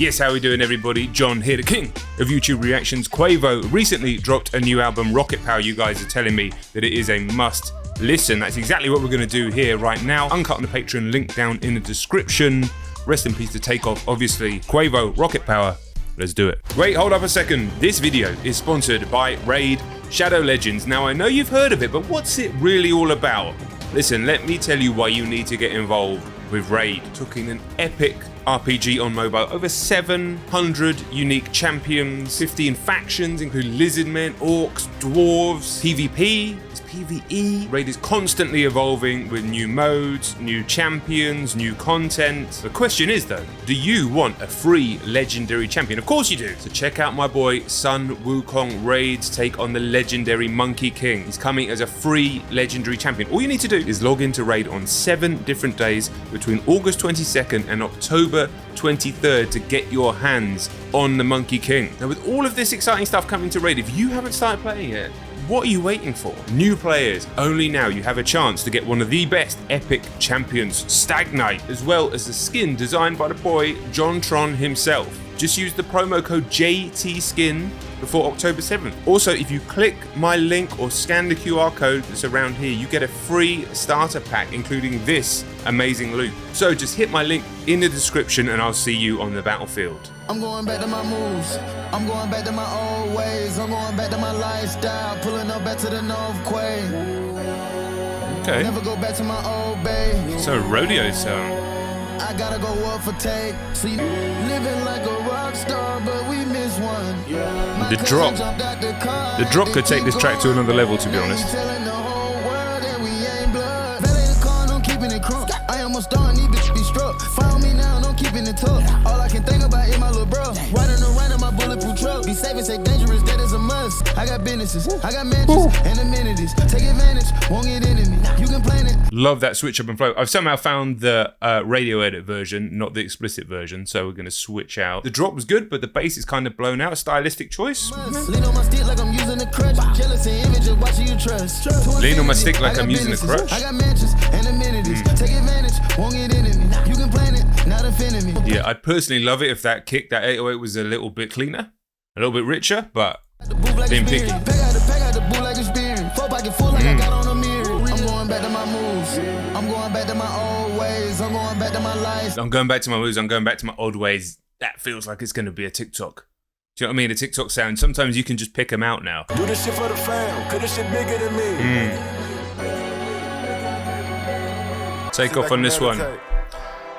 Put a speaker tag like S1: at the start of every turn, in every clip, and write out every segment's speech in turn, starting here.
S1: Yes, how we doing everybody? John here, the king of YouTube reactions. Quavo recently dropped a new album, Rocket Power. You guys are telling me that it is a must listen. That's exactly what we're going to do here right now. Uncut on the Patreon, link down in the description. Rest in peace to Takeoff, obviously. Quavo, Rocket Power. Let's do it. Wait, hold up a second. This video is sponsored by Raid Shadow Legends. Now, I know you've heard of it, but what's it really all about? Listen, let me tell you why you need to get involved with Raid. Talking an epic RPG on mobile, over 700 unique champions, 15 factions, including lizardmen, orcs, dwarves, PvP, it's PvE. Raid is constantly evolving with new modes, new champions, new content. The question is though, do you want a free legendary champion? Of course you do. So check out my boy Sun Wukong Raid's take on the legendary Monkey King. He's coming as a free legendary champion. All you need to do is log into Raid on 7 different days between August 22nd and October 23rd to get your hands on the Monkey King. Now with all of this exciting stuff coming to Raid, if you haven't started playing it, what are you waiting for? New players, only now you have a chance to get one of the best epic champions, Stag Knight, as well as a skin designed by the boy JonTron himself. Just use the promo code JTSkin before October 7th. Also, if you click my link or scan the QR code that's around here, you get a free starter pack, including this amazing loot. So just hit my link in the description and I'll see you on the battlefield.
S2: I'm going back to my moves. I'm going back to my old ways. I'm going back to my lifestyle. Pulling up back to the North Quay.
S1: Okay.
S2: Never go back to my old bay.
S1: So rodeo sound.
S2: I gotta go up for take. See, living like a rock star, but we miss one.
S1: The drop could take this track to another level, to be honest.
S2: I am a star, need to be struck. Found me now, don't keep it tough. All I can think about is my little bro. Riding around in my bulletproof truck. Be safe and say dangerous, that is a must. I got businesses, I got mansions and amenities. Take advantage, won't get into me. You can plan it.
S1: Love that switch up and flow. I've somehow found the radio edit version, not the explicit version, so we're going to switch out. The drop was good, but the bass is kind of blown out. A stylistic choice.
S2: Lean on my stick like I'm using a crutch. Jealous and image of watching you trust.
S1: Lean on my stick like I'm using a crutch.
S2: I got mansions and amenities. Take advantage, won't get into me. You can plan it, not offending me.
S1: Yeah, I'd personally love it if that kick, that 808 was a little bit cleaner, a little bit richer, but didn't pick it.
S2: Pack out the boot like experience. 4 pocket full like I got on a mirror. I'm going back to my moves. I'm going back to my old ways. I'm going back to my life.
S1: I'm going back to my moves. I'm going back to my old ways. That feels like it's going to be a TikTok. Do you know what I mean? A TikTok sound. Sometimes you can just pick them out now.
S3: Do this shit for the fam, cause this shit bigger than me.
S1: Take off on this one.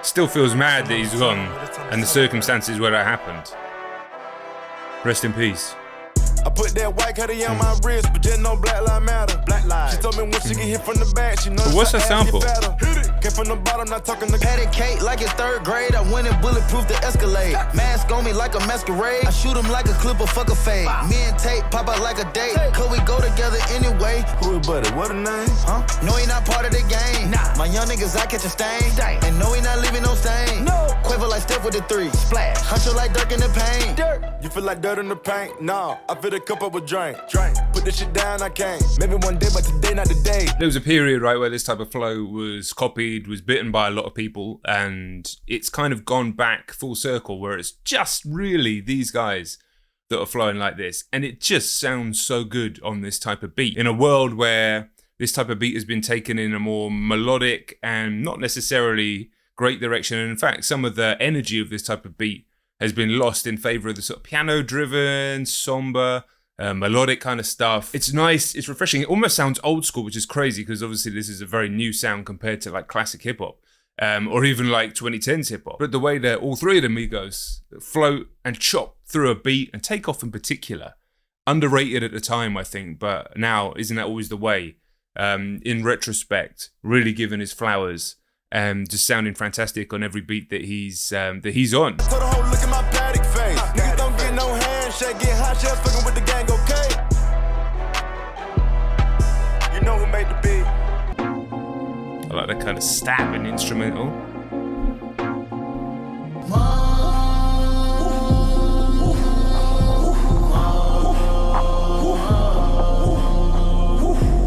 S1: Still feels mad that he's gone and the circumstances where that happened. Rest in peace.
S3: I put that white cutie on my wrist, but just no black lives matter. Black lives. She told me when she get hit from the back, she knows.
S1: What's that sample?
S3: Came from the bottom, not talking the
S2: Patty cake like it's 3rd grade. I went and bulletproof the Escalade. Mask on me like a masquerade. I shoot him like a clip of fuck a fade. Me and Tate pop out like a date. Could we go together anyway?
S3: Who is buddy? What a name?
S2: Huh? No, he not part of the game. Nah. My young niggas, I catch a stain. And no, he not leaving no stain. No. Quavo like Steph with the 3. Splash. Huncho like Dirk in the paint. Dirt.
S3: You feel like dirt in the paint? Nah, I fill a cup up with drink. Put this shit down, I can't. Maybe one day, but today not the day.
S1: There was a period, right, where this type of flow was copied, was bitten by a lot of people, and it's kind of gone back full circle where it's just really these guys that are flowing like this. And it just sounds so good on this type of beat. In a world where this type of beat has been taken in a more melodic and not necessarily great direction. And in fact, some of the energy of this type of beat has been lost in favor of the sort of piano-driven, somber, melodic kind of stuff. It's nice, it's refreshing. It almost sounds old school, which is crazy because obviously this is a very new sound compared to like classic hip hop, or even like 2010s hip hop. But the way that all three of the Migos float and chop through a beat, and Takeoff in particular, underrated at the time, I think, but now isn't that always the way? In retrospect, really giving his flowers, just sounding fantastic on every beat that he's on.
S3: So the whole look at my paddock face. Niggas don't get no handshake, get hot shells fucking with the gang, okay? You know who made the beat.
S1: I like that kind of stabbing instrumental.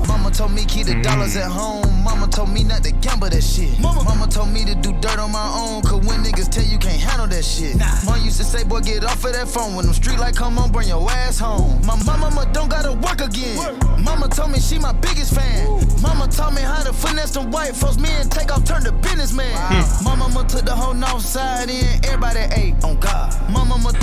S2: Mama told me keep the dollars at home. Mama told me not to gamble that shit. Mama told me to do dirt on my own, cause when niggas tell you can't handle that shit. Mom used to say, boy, get off of that phone. When them street light come on, bring your ass home. My mama don't gotta work again. Mama told me she my biggest fan. Mama taught me how to finesse them white folks. Me and take off, turn to businessman. My mama took the whole north side in, everybody ate on God. My mama.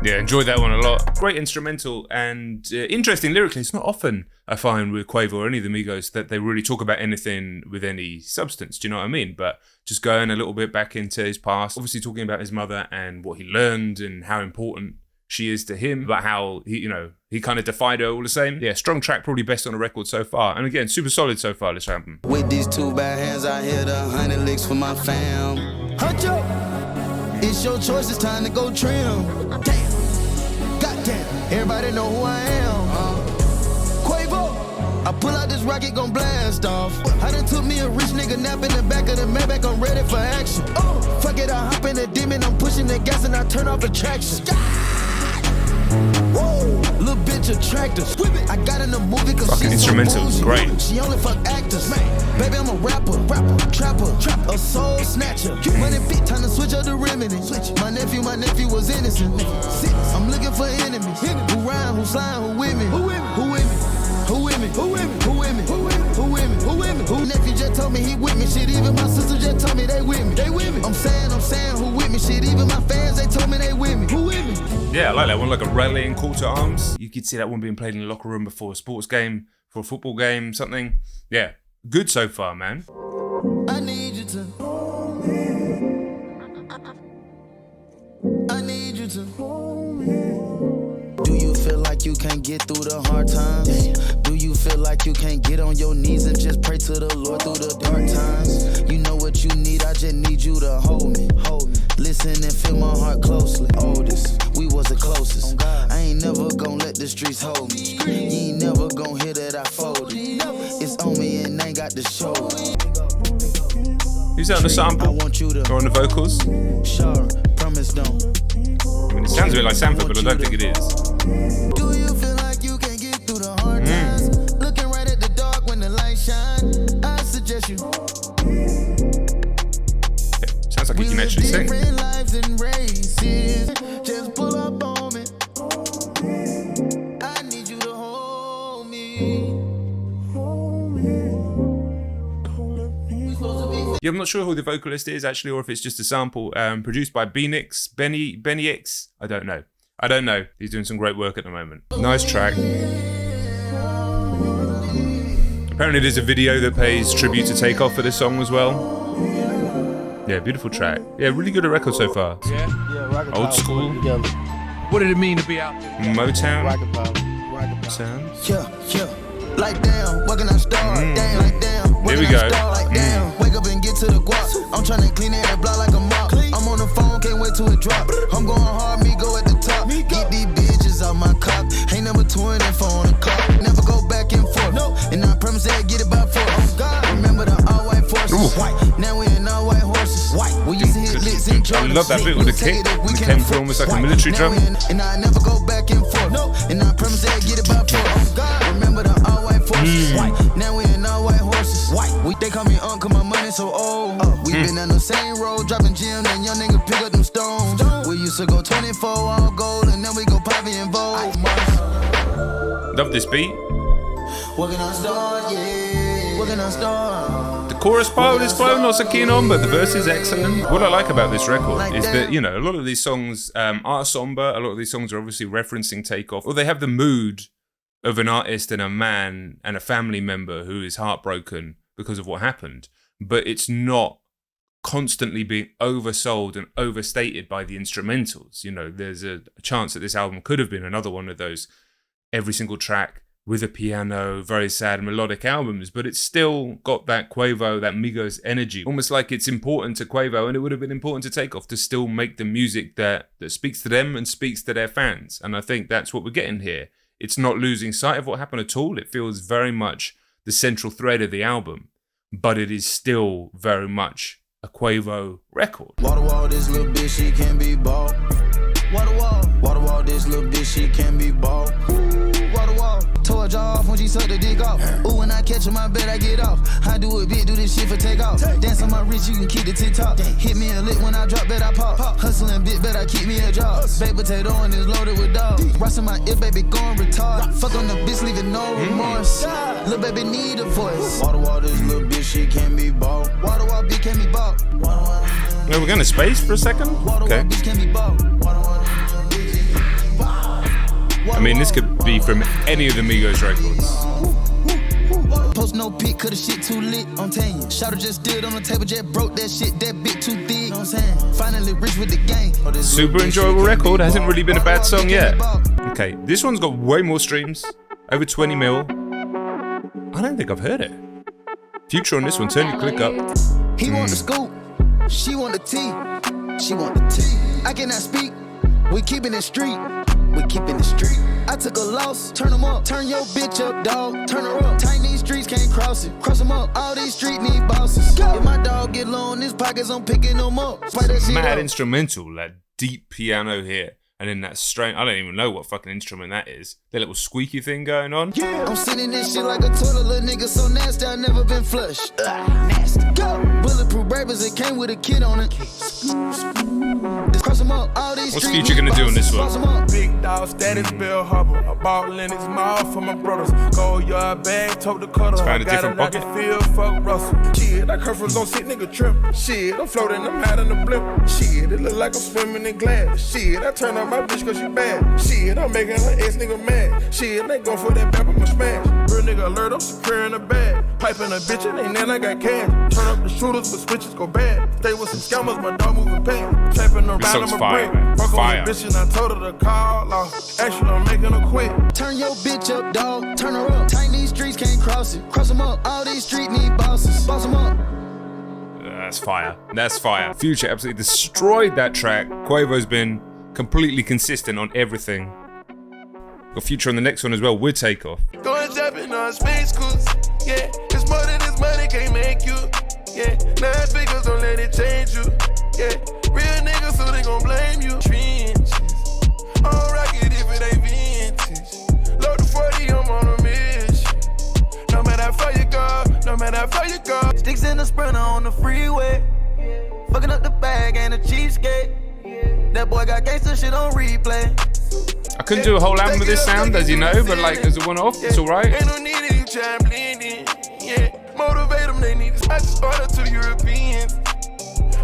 S1: Yeah, enjoyed that one a lot. Great instrumental and interesting lyrically. It's not often I find with Quavo or any of the Migos that they really talk about anything with any substance. Do you know what I mean? But just going a little bit back into his past, obviously talking about his mother and what he learned and how important she is to him, but how he kind of defied her all the same. Yeah, strong track, probably best on the record so far. And again, super solid so far, this album.
S2: With these two bad hands, I hit 100 licks for my fam. It's your choice, it's time to go trim. Damn. Goddamn, everybody know who I am. Quavo, I pull out this rocket, gon' blast off. I done took me a rich nigga nap in the back of the Maybach, I'm ready for action. Fuck it, I hop in the demon, I'm pushing the gas and I turn off the traction. Woo! Little bitch attractive. I got in the movie cause
S1: fucking
S2: she's
S1: instrumental,
S2: so
S1: great.
S2: She only fuck actors. Man, baby, I'm a rapper, trapper, a soul snatcher. Money big, time to switch up the remedy. My nephew was innocent. I'm looking for enemies. Who rhyme, who slime, who with me? Who nephew just told me he with me. Shit, even my sister just told me they with me. I'm saying who with me. Shit, even my fans, they told me they with me. Who with me?
S1: Yeah, I like that one, like a rallying call to arms. You could see that one being played in the locker room before a sports game, for a football game, something. Yeah, good so far, man.
S2: I need you to. Do you feel like you can't get through the hard times? Do you feel like you can't get on your knees and just pray to the Lord through the dark times? You know what you need, I just need you to hold me. Listen and feel my heart closely. Oldest, we was the closest. I ain't never gonna let the streets hold me. You ain't never gonna hear that I folded. It's on me and ain't got the show.
S1: Who's that on the sample? Or on the vocals?
S2: Sure, promise don't.
S1: I mean, it sounds a bit like Sanford, but I don't think it is.
S2: Do you feel like you can get through the hard times? Looking right at the dark when the light shine. I suggest you.
S1: Yeah, sounds like he can actually sing.
S2: Lives and races. Just pull up on me. I need you to hold me.
S1: Yeah, I'm not sure who the vocalist is actually, or if it's just a sample. Produced by Benny X. I don't know. He's doing some great work at the moment. Nice track. Apparently there's a video that pays tribute to Takeoff for this song as well. Yeah, beautiful track. Yeah, really good record so far.
S4: Yeah,
S1: old school.
S4: What did it mean to be out there?
S1: Motown.
S4: Sound.
S2: Yeah. Like damn, what can I start? Damn, like damn.
S1: Here we go.
S2: Like damn, wake up and get to the guap. I'm trying to clean that block like a mop. I'm on the phone, can't wait till it drop. I'm going hard, me go at the top. Get these bitches out my cop. Ain't number 24 on the clock. Never go back and forth. And I promise that get it by force. Remember the all white forces. Now we in all white horses. We used to hit licks and
S1: I love that bit with the kick. It came through almost like a military drum.
S2: And I never go back and forth. And I promise that get it by force. Remember the all white forces. Now we in all white horses. They call me Uncle, my money so old. We been on the same road, dropping gems, and young nigga pick up them stones. We used to go 24 all gold, and then we go poppy and vogue.
S1: Love this beat.
S2: What can I start? Yeah. What can I start?
S1: The chorus part of this flow, not so keen on, but the verse is excellent. What I like about this record is that, you know, a lot of these songs are somber. A lot of these songs are obviously referencing Takeoff, or they have the mood of an artist and a man and a family member who is heartbroken because of what happened, but it's not constantly being oversold and overstated by the instrumentals. You know, there's a chance that this album could have been another one of those every single track with a piano, very sad melodic albums, but it's still got that Quavo, that Migos energy, almost like it's important to Quavo, and it would have been important to Takeoff to still make the music that speaks to them and speaks to their fans. And I think that's what we're getting here. It's not losing sight of what happened at all. It feels very much the central thread of the album, but it is still very much a Quavo record.
S2: Wall to wall, this little bitch, she can be bought. Water wall, this little bitch, she can be bought. Water wall, tore her jaw off when she sucked the dick off. Ooh, when I catch her, my bet I get off. I do it big, do this shit for take off. Dance on my wrist, you can keep the TikTok. Hit me a lick when I drop, bet I pop. Hustling bit, bet I keep me a job. Baked potato and it's loaded with dogs. Rusting my ear, baby, going retard. Fuck on the bitch, leaving no remorse. Little baby need a voice. Water wall, this little bitch, she can be bought. Water wall, bitch can be bought.
S1: No, we're going to space for a second? Okay. I mean, this could be from any of the Migos records.
S2: Post no pic, cause the shit too lit, I'm telling you. Shouter just did on the table, just broke that shit, that bit too thick, know what I'm saying? Finally rich with the gang.
S1: Super enjoyable record, hasn't really been a bad song yet. Okay, this one's got way more streams, over 20 mil. I don't think I've heard it. Future on this one, turn your click up.
S2: He want the scoop, she want the tea, she want the tea. I cannot speak, we keeping it street. We keeping the street. I took a loss, turn them up. Turn your bitch up, dog. Turn her up. Tight these streets, can't cross it. Cross them up. All these streets need bosses. If my dog get low in his pockets, I'm picking them up.
S1: Mad instrumental, like deep piano here. And then that strange, I don't even know what fucking instrument that is. The little squeaky thing going on.
S2: Yeah, I'm sitting this shit like a toilet, little nigga so nasty, I never been flushed. Nasty. Go. Bulletproof bravers, it came with a kid on it. Cross them up. All these
S1: What's Future gonna do on this one?
S5: Big dog status, Bill Hubble. A ball in his mouth for my brothers. Go yard bag, tote the cutter.
S1: Found a different pocket.
S5: Feel fuck Russell. Shit, that curve was on sick nigga trip. Shit, I'm floating, I'm hot in the blimp. Shit, it look like I'm swimming in glass. Shit, I turn on my bitch cause she bad. Shit, I'm making her ex nigga mad. Shit, they go for that bap, I'ma smash. Real nigga alert, I'm securing the bag. Piping a bitch, and then I got cash. Turn up the shooters, but switches go bad. Stay with some scammers, my dog moving past. Trapping around,
S1: song's
S5: I'm a
S1: fire,
S5: brick.
S1: man.
S5: Fuck
S1: Fire.
S5: on the bitch, and I told her to call off. Actually, I'm making her quit.
S2: Turn your bitch up, dog. Turn her up. Tight these streets, can't cross it. Cross them up. All these streets need bosses. Boss them up.
S1: That's fire. That's fire. Future absolutely destroyed that track. Quavo's been completely consistent on everything. Got Future on the next one as well with Takeoff.
S5: Going jumping on space cruise. Yeah, it's more than this money can't make you. Yeah, 9 figures don't let it change you. Yeah, real niggas so they gon' blame you. Trenches, on rocket if it ain't vintage. Load the 40, I'm on a mission. No matter how far you go, no matter how far you go.
S2: Sticks in the sprinter on the freeway. Fucking up the bag and a cheapskate. That boy got gangsta shit on replay.
S1: I couldn't do a whole album with this sound, as you know, but like as a one-off, it's alright.
S5: Ain't no need to you try and blend in. Yeah, motivate them, they need to smash the order to the Europeans.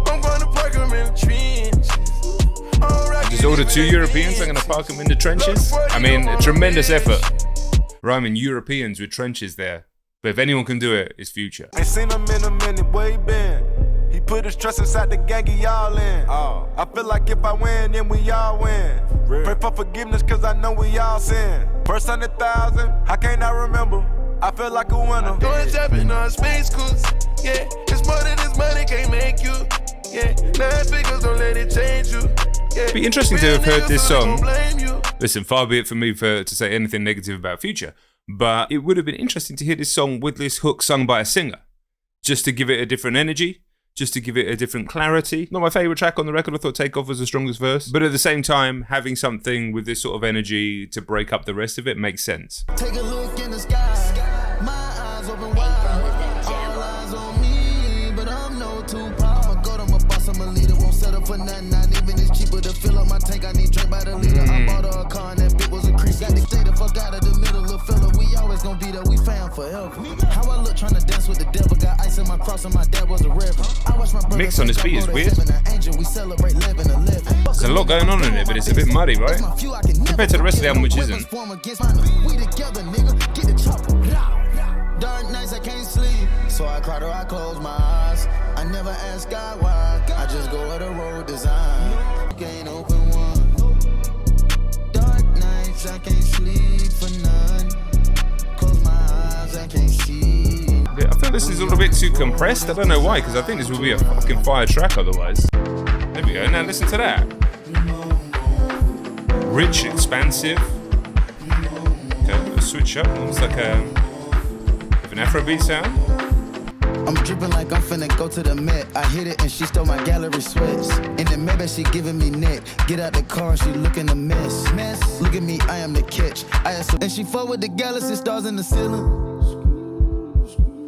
S5: I'm going to park them in the trenches.
S1: Just order 2 Europeans, I'm going to park them in the trenches. I mean, a tremendous effort. Rhyming Europeans with trenches there. But if anyone can do it, it's Future.
S3: Ain't seen him in a minute, where he been? He put his trust inside the gang, he all in. I feel like if I win, then we all win. Pray for forgiveness, cause I know we all sin. First 100,000, how can't I remember? I feel like a winner.
S5: Going jumping on space cruise. Yeah, it's more than this money can't make you. Yeah, 9 figures don't let it change you. Yeah,
S1: It'd be interesting to have heard this song.
S5: blame you.
S1: Listen, far be it for me to say anything negative about Future, but it would have been interesting to hear this song with this hook sung by a singer, just to give it a different energy, just to give it a different clarity. Not my favourite track on the record, I thought Takeoff was the strongest verse, but at the same time, having something with this sort of energy to break up the rest of it makes sense.
S2: Take a look in the sky. My eyes open wide. All eyes on me, but I'm no Tupac. Go to my boss, I'm a leader. Won't settle for nothing. Not even it's cheaper to fill up my tank. I need drink by the liter. I bought her a car and that bitch was a crease. Got to stay the fuck out of the middle of filler. We always gonna be there. We found forever. How I look trying to dance with the devil. Got ice in my cross and my dad was a reverend. I watch my brother
S1: Mix on this beat is weird.
S2: We celebrate 11.
S1: There's a lot going on in it, but it's a bit muddy, right? Compared to the rest of the album, which isn't.
S2: We together, nigga. Get the chopper. Dark nights I can't sleep, so I cry till I close my eyes. I never ask God why. I just go where the road design. Can't open one. Dark nights I can't sleep for none. Close my eyes I can't see.
S1: Yeah, I feel this is a little bit too compressed. I don't know why, because I think this would be a fucking fire track otherwise. There we go. Now listen to that. Rich, expansive. Okay, a switch up. Almost like an Afrobeat sound.
S2: I'm dripping like I'm finna go to the Met. I hit it and she stole my gallery sweats. In the Maybach she giving me neck. Get out the car, she looking a mess. Look at me, I am the catch. And she fought with the galaxy stars in the ceiling.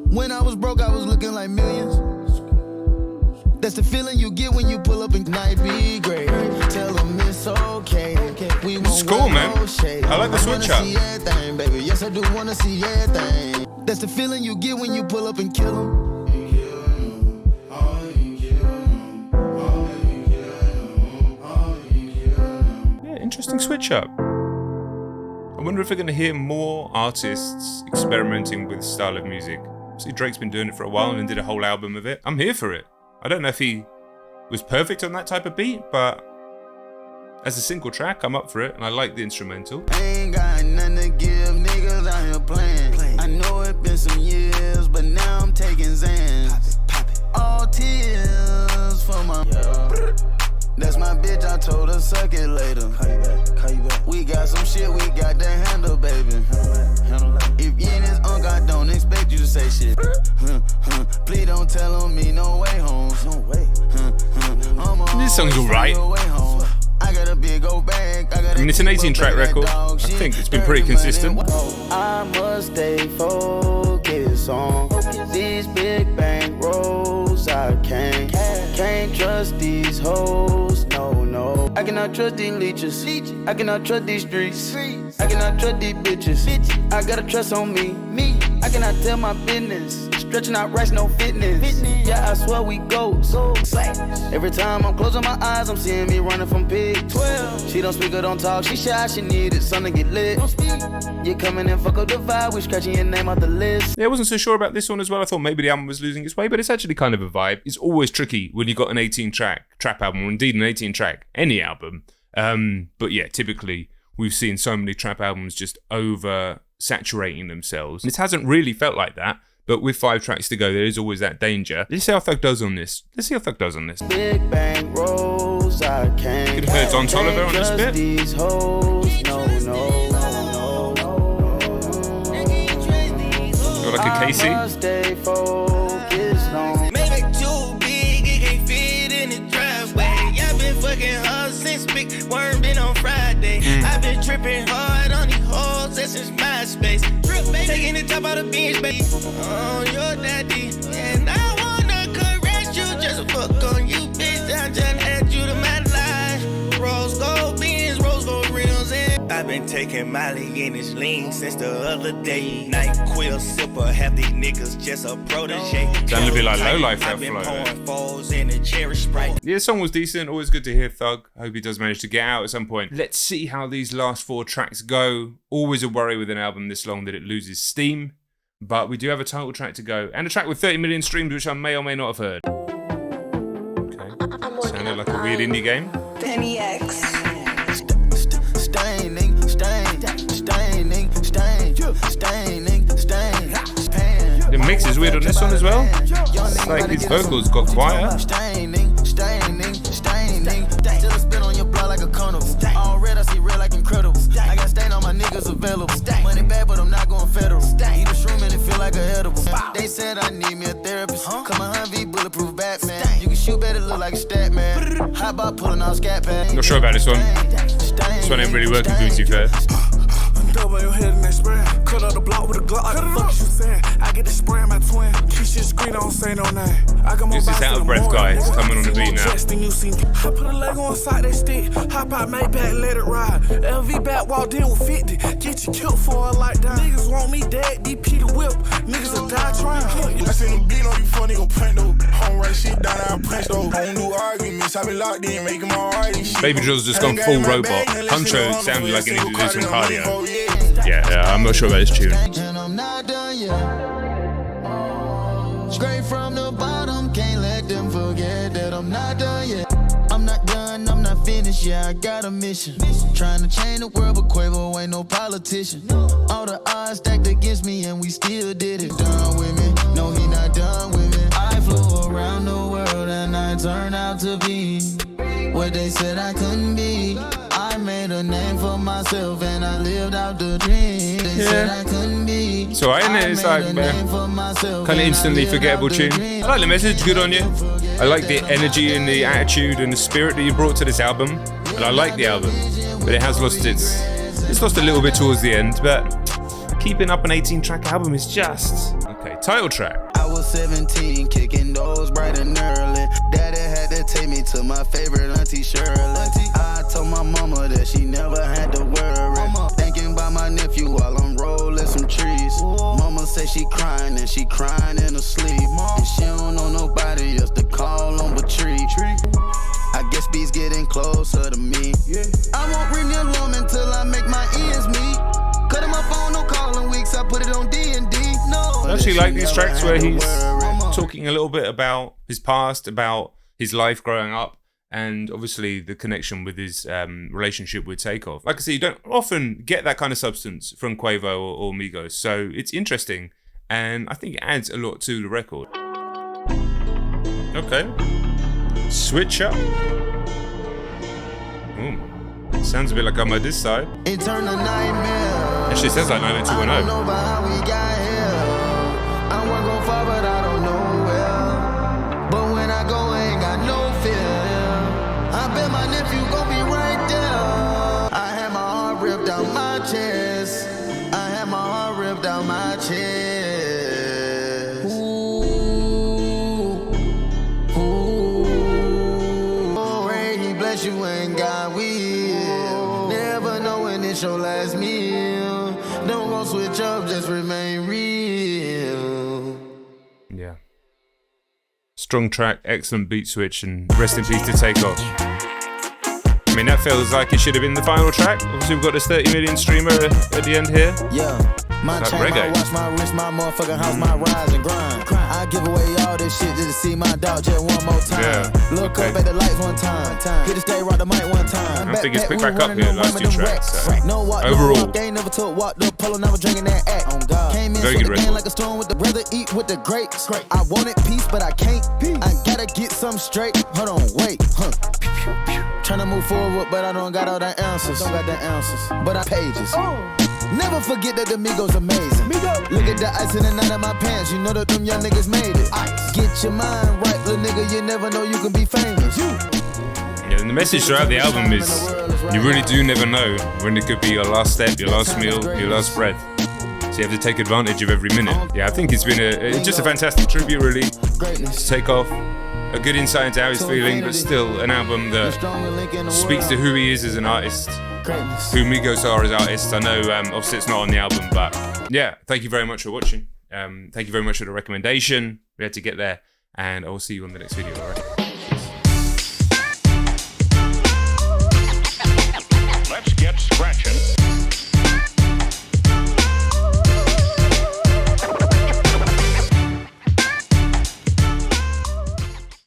S2: When I was broke, I was looking like millions. That's the feeling you get when you pull up and night be great. Tell them it's okay. We won't
S1: it's cool, man. I like the switch up.
S2: Baby. Yes, I do wanna see everything. That's the feeling you get when you pull up and kill them.
S1: Yeah, interesting switch up. I wonder if we're going to hear more artists experimenting with style of music. See, Drake's been doing it for a while and did a whole album of it. I'm here for it. I don't know if he was perfect on that type of beat, but as a single track, I'm up for it, and I like the instrumental.
S2: I ain't got nothing to give, niggas out here playing. I know it been some years, but now I'm taking Xans. Pop it. All tears for my... That's my bitch, I told her suck it later. Call you back. We got some shit we got to handle, baby. If you ain't his uncle, I don't expect you to say shit. Please don't tell on me, no way home. No way.
S1: This song's alright.
S2: I got a big old bag.
S1: I mean, it's an 18-track record. I think it's been pretty consistent.
S2: I must stay focused on these big bank rolls. I can't trust these hoes. No. I cannot trust these leeches. I cannot trust these streets. I cannot trust these bitches. I gotta trust on me. I cannot tell my business. Stretching out rice, no fitness. Yeah, I swear we go. Every time I'm closing my eyes, I'm seeing me running from pigs. 12. She don't speak or don't talk. She shy, she needed something to get lit. You coming and fuck up the vibe. We scratching your name off the list.
S1: Yeah, I wasn't so sure about this one as well. I thought maybe the album was losing its way, but it's actually kind of a vibe. It's always tricky when you got an 18-track trap album, or indeed an 18-track any album. But yeah, typically we've seen so many trap albums just over-saturating themselves. And it hasn't really felt like that. But with 5 tracks to go, there is always that danger. Let's see how Thug does on this.
S2: Big bang rolls, I can't.
S1: Could have heard Don Toliver on this bit.
S2: These hoes, no.
S1: Got like a Casey.
S2: Stay focused on.
S6: Make it too big, it can't fit in the driveway. I've been fucking hard since Big Worm been on Friday. I've been tripping hard on these hoes since MySpace. Taking the top out of beans, baby. Oh, your daddy. And I wanna caress you. Just fuck on you, bitch. I just add you to my life. Rose gold beans, rose gold rims. And I've been taking Molly in this lean since the other day. Night quill sipper, half these niggas just a protege.
S1: Sound a bit like Low Life, that flow. Yeah, the song was decent. Always good to hear Thug. I hope he does manage to get out at some point. Let's see how these last 4 tracks go. Always a worry with an album this long that it loses steam. But we do have a title track to go. And a track with 30 million streams, which I may or may not have heard. Okay. Sounded like a weird indie game.
S7: Penny X.
S1: The mix is weird on this one as well. It's like his vocals got quieter.
S2: Till I spit on your block like a carnival. All red, I see red like incredible. I got stain on my niggas available. Money bad, but I'm not going federal. Eat a shroom and it feel like a edible. They said I need me a therapist. Come on, Humvee, bulletproof Batman. You can shoot better, look like a stat man. How about pulling out scat pad?
S1: Not sure about this one. This one ain't really working for me, to be fair.
S5: Double your head in that spray. Cut out the block with a Glock. Like the fuck you saying? I get the spray in my twin. Keep shit screen, I don't say no name. I got more
S1: this is out of breath, guys. Coming on the beat now.
S5: I put a leg on side that stick. Hop out, make back, let it ride. LV back, walked in with 50. Get you killed for a like that. Niggas want me dead, DP the whip. Niggas will die trying.
S3: I seen them beat on you funny, gon' punch though. Home right shit down, I punch though. Don't do arguments, I been locked in, making my argument shit.
S1: Baby Drill's just gone full robot. Huncho sounded like he needed to do some cardio. Yeah, I'm not sure about this tune.
S2: And I'm not done yet. Straight from the bottom, can't let them forget that I'm not done yet. I'm not done, I'm not finished, yeah, I got a mission. Trying to change the world, but Quavo ain't no politician. All the odds stacked against me, and we still did it. Done with me, no, he not done with me. I flew around the world, and I turned out to be what they said I couldn't be. I made a name for myself and I lived out the dream.
S1: Yeah. It's alright, isn't it? It's like kind of instantly forgettable tune. I like the message, good on you. I like the energy and the attitude and the spirit that you brought to this album. And I like the album, but it has lost it's lost a little bit towards the end, but keeping up an 18-track album is just... Okay, title track.
S2: I was 17, kicking those bright and early. Daddy had to take me to my favorite auntie Shirley. I told my mama that she never had to worry. Thinking about my nephew while I'm rolling some trees. Mama say she crying and she crying in her sleep. And she don't know nobody else to call on but Tree. I guess B's getting closer to me. I won't ring the alarm until I make my ends meet. Cutting my phone, no calling weeks, I put it on D&D. No.
S1: I actually like these tracks where he's talking a little bit about his past, about his life growing up, and obviously the connection with his relationship with Takeoff. Like I say, you don't often get that kind of substance from Quavo or Migos, so it's interesting, and I think it adds a lot to the record. Okay. Switch up. Sounds a bit like I'm at this side.
S2: Eternal nightmare.
S1: Actually, it sounds like 90210.
S2: I don't know about how we got here. I wanna go far, but I don't know where. But when I go, I ain't got no fear. I bet my nephew gon' be right there. I had my heart ripped out my chest. I had my heart ripped out my chest. Ooh. Pray he bless you and God will. Never knowing it's your last meal. Don't go switch up, just remain real.
S1: Yeah. Strong track, excellent beat switch, and rest in peace to Takeoff. I mean, that feels like it should have been the final track. Obviously, we've got this 30 million streamer at the end here.
S2: Yeah. My
S1: like
S2: chain,
S1: reggae.
S2: my watch, my wrist, my motherfucking house, my rise and grind. I give away all this shit just to see my dog just one more time.
S1: Yeah.
S2: Look
S1: Okay.
S2: up at the lights one time. Hit the stage, rock the mic one time.
S1: I think it's picked back up here, last two tracks. So.
S2: No walk,
S1: Overall,
S2: no walk, ain't never took walk the polo, never drinking that act. On God. Came in
S1: very
S2: with
S1: good
S2: the game
S1: record.
S2: like a storm with the brother, eat with the grapes. I wanted peace, but I can't. I gotta get something straight. Hold on, wait. Tryna move forward, but I don't got all the answers. But I pages. Never forget that the Migos amazing. Look at the ice in the night of my pants. You know that them young niggas made it. Get your mind right, little nigga. You never know you can be famous.
S1: Yeah, and the message throughout the album is you really do never know when it could be your last step, your last meal, your last breath. So you have to take advantage of every minute. Yeah, I think it's been just a fantastic tribute, really, to Takeoff. A good insight into how he's feeling, but still an album that speaks to who he is as an artist, who Migos are as artists. I know obviously it's not on the album, but yeah, thank you very much for watching. Thank you very much for the recommendation. We had to get there, and I will see you on the next video, alright?